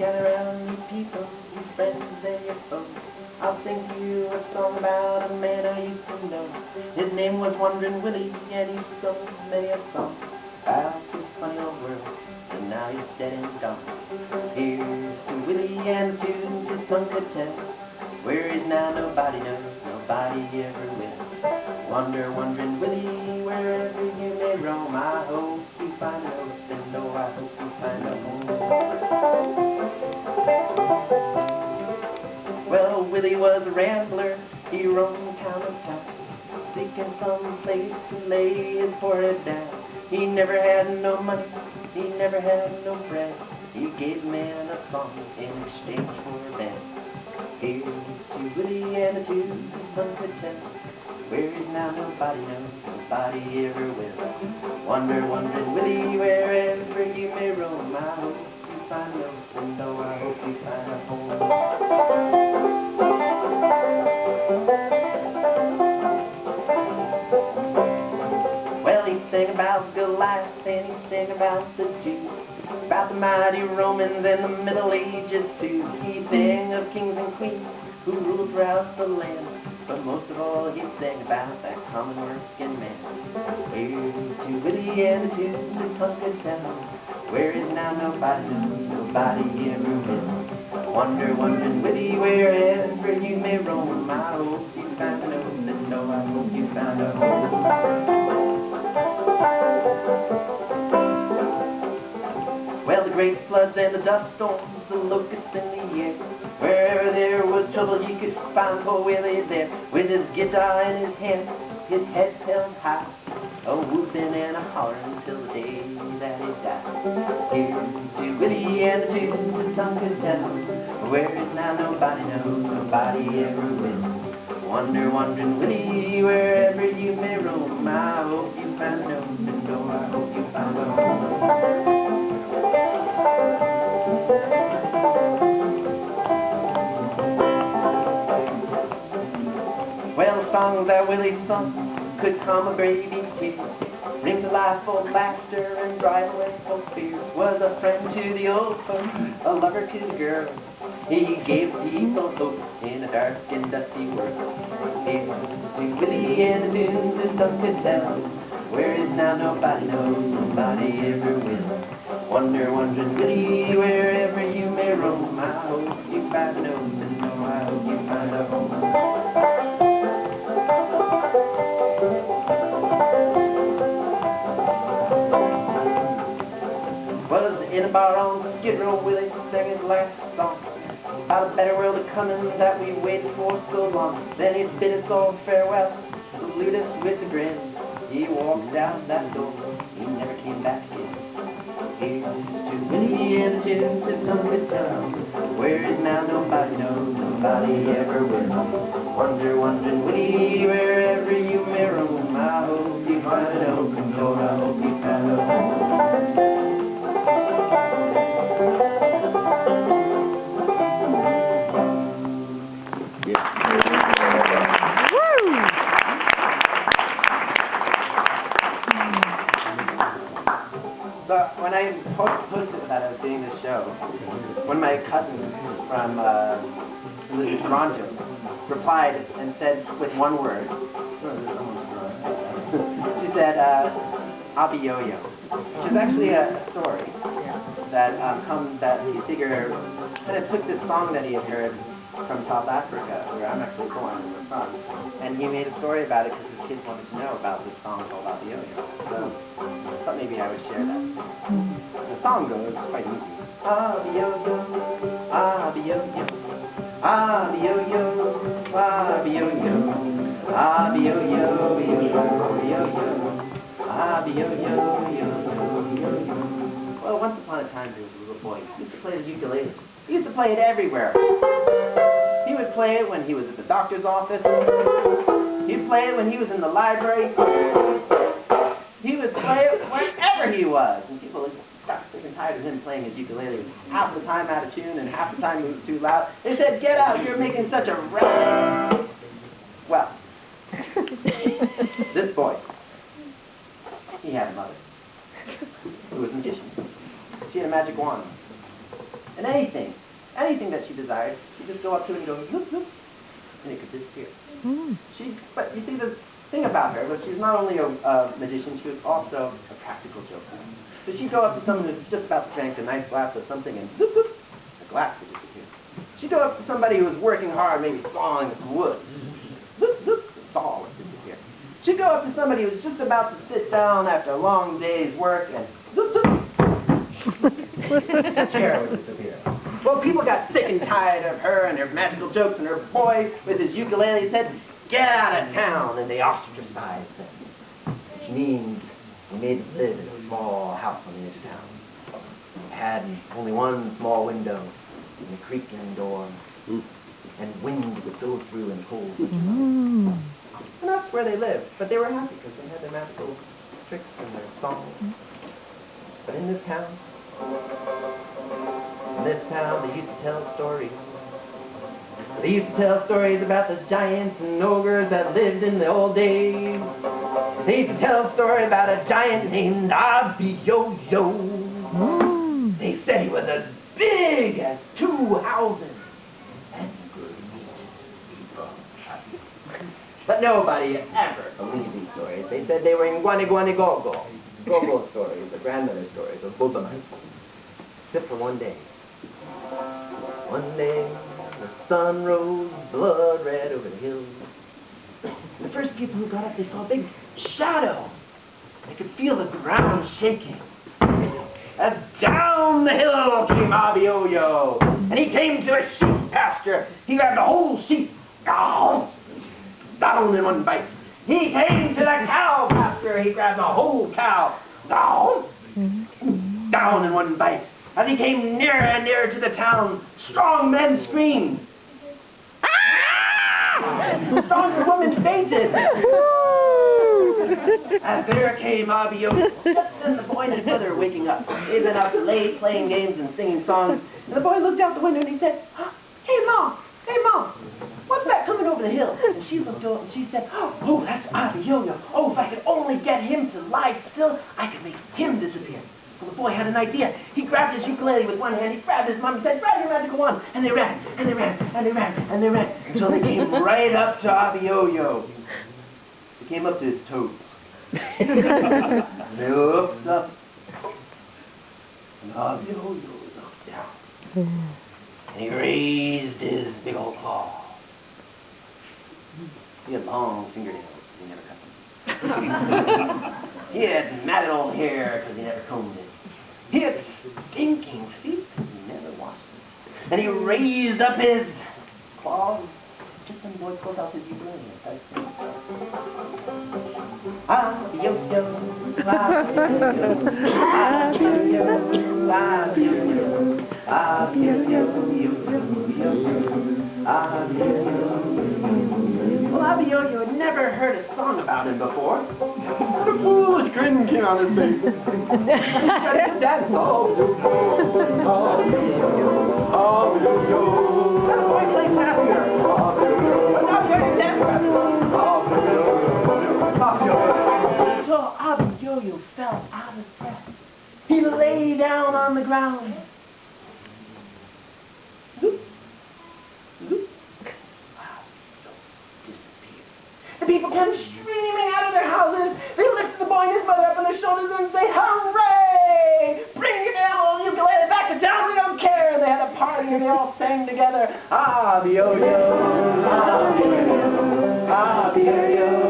gather around your people, your friends and your foes. I'll sing to you a song about a man I used to know. His name was Wandering Willie, and he sung many a song about this funny old world, and now he's dead and gone. Here's to Willie and the tunes his son could tell. Where he's now nobody knows, nobody ever will. Wander, wandering Willie, wherever you may roam, I hope you find an open door, I hope you find a home. Well, Willie was a rambler, he roamed town to town, seeking some place to lay his forehead down. He never had no money, he never had no bread, he gave man a song in exchange for a bed. Here's to Willie and the tunes his son could tell. Where he's now nobody knows, nobody ever will. Wander, wandering Willie, wherever you may roam, I hope you find an open door, I hope you find a home. Well, he sang about Goliath and he sang about the Jews, about the mighty Romans and the Middle Ages too. He sang of kings and queens who ruled throughout the land, but most of all he sang about that common working man. Here's to Willie and the tunes his son could tell. Where is now nobody knows, nobody ever will. Wander, wandering Willie, wherever you may roam, I hope you find an open door, I hope you find a home. Well, the great floods and the dust storms, the locusts in the air, wherever there was trouble you could find poor Willie there, with his guitar in his hand, his head held high, a whooping and a hollering till the day that he died. Here's to Willie and the tunes his son could tell. Where is now nobody knows, nobody ever will. Wander, wandering Willie, wherever you may roam, I hope you find an open door, I hope you find a home. Well, the songs that Willie sung could calm a baby's tears, bring to life full laughter and drive away full fears. Was a friend to the old folks, a lover to the girl. He gave people hope in a dark and dusty world. Here's to Willie and the tunes his son could tell. Where is now nobody knows, nobody ever will. Wander, wandering Willie, wherever you may roam, I hope you find an open door, I hope you find a home. Was in a bar on Skid Row, Willie sang his last song about a better world a coming that we waited for so long. Then he bid us all farewell, saluted us with a grin. He walked out that door, he never came back again. Here's to Willie and the tunes his son could tell. Where is now nobody knows, nobody ever will. Wander, wandering Willie, wherever you may roam, I hope you find an open door, I hope you find a home. So when I posted that I was doing this show, one of my cousins from Toronto replied and said with one word, she said, "I'll be yo-yo," which is actually a story that that he figured kind of took this song that he had heard from South Africa, where I'm actually born and we're from, and he made a story about it because his kids wanted to know about this song called "I'll Be Yo-Yo." So I thought maybe I would share that. The song goes quite easy. I'll be yo-yo, I'll be yo-yo, I'll be yo-yo, I'll be yo-yo, I'll be yo-yo, yo-yo, I'll be yo-yo, yo-yo. Well, once upon a time there was a little boy who used to play the ukulele. He used to play it everywhere. He would play it when he was at the doctor's office. He'd play it when he was in the library. He would play it wherever he was. And people got sick and tired of him playing his ukulele. Half the time out of tune and half the time he was too loud. They said, "Get out, you're making such a racket." Well, this boy, he had a mother who was a magician. She had a magic wand. And anything that she desired, she'd just go up to it and go, look, look, and it could disappear. But you see, the thing about her was she was not only a magician, she was also a practical joker. So she'd go up to someone who's just about to drink a nice glass of something, and zoop, zoop, the glass would disappear. She'd go up to somebody who was working hard, maybe sawing some wood. Zoop, zoop, the saw would disappear. She'd go up to somebody who was just about to sit down after a long day's work, and zoop, zoop, the chair would disappear. Well, people got sick and tired of her and her magical jokes, and her boy with his ukulele said, "Get out of town," and they ostracized them. Which means we made them live in a small house on the edge of town. It had only one small window and a creaking door, and wind would go through in cold winter nights. And that's where they lived, but they were happy because they had their magical tricks and their songs. But in this town, they used to tell stories. They used to tell stories about the giants and ogres that lived in the old days. They used to tell a story about a giant named Abby-Yo-Yo. They said he was as big as 2 houses and could eat people. But nobody ever believed these stories. They said they were in Guani-Guani-Go-Go. Go-Go stories, the grandmother stories of Bubba. Except for one day. One day, the sun rose blood red over the hills. The first people who got up, they saw a big shadow. They could feel the ground shaking. As down the hill came Abby-Yo-Yo. And he came to a sheep pasture. He grabbed a whole sheep. Down in one bite. He came to the cow pasture. He grabbed a whole cow. Down in one bite. As he came nearer and nearer to the town, strong men screamed. Ah! Stronger women fainted. As there came Abby-Yo, just as the boy and his mother were waking up. They'd been up late playing games and singing songs. And the boy looked out the window and he said, "Hey, Mom, what's that coming over the hill?" And she looked over and she said, "Oh, that's Abby-Yo-Yo. Oh, if I could only get him to lie still, I could make him disappear." Well, the boy had an idea. He grabbed his ukulele with one hand, he grabbed his mom, he said, "Grab your magical wand," and they ran, and they ran, and they ran, and they ran, until they came right up to Abby-Yo-Yo. They came up to his toes. They looked up, and Abby-Yo-Yo looked down, and he raised his big old claw. He had long fingernails, he never cut them. He had matted old hair because he never combed it. He had stinking feet because he never washed them. And he raised up his claws just when the boy pulled out his ukulele and started singing. Abby-Yo-Yo, Abby-Yo-Yo, Abby-Yo-Yo, Abby-Yo-Yo, Abby-Yo-Yo. Well, Abby-Yo-Yo had never heard a song about him before. A foolish grin came on his face. He started to dance. Abby-Yo-Yo. That boy played faster. But not going to dance faster. So Abby-Yo-Yo fell out of breath. He lay down on the ground. The people came streaming out of their houses. They lifted the boy and his mother up on their shoulders and say, "Hooray! Bring your old ukulele back to town, we don't care." They had a party and they all sang together. Abby-Yo-Yo, Abby-Yo-Yo, Abby-Yo-Yo.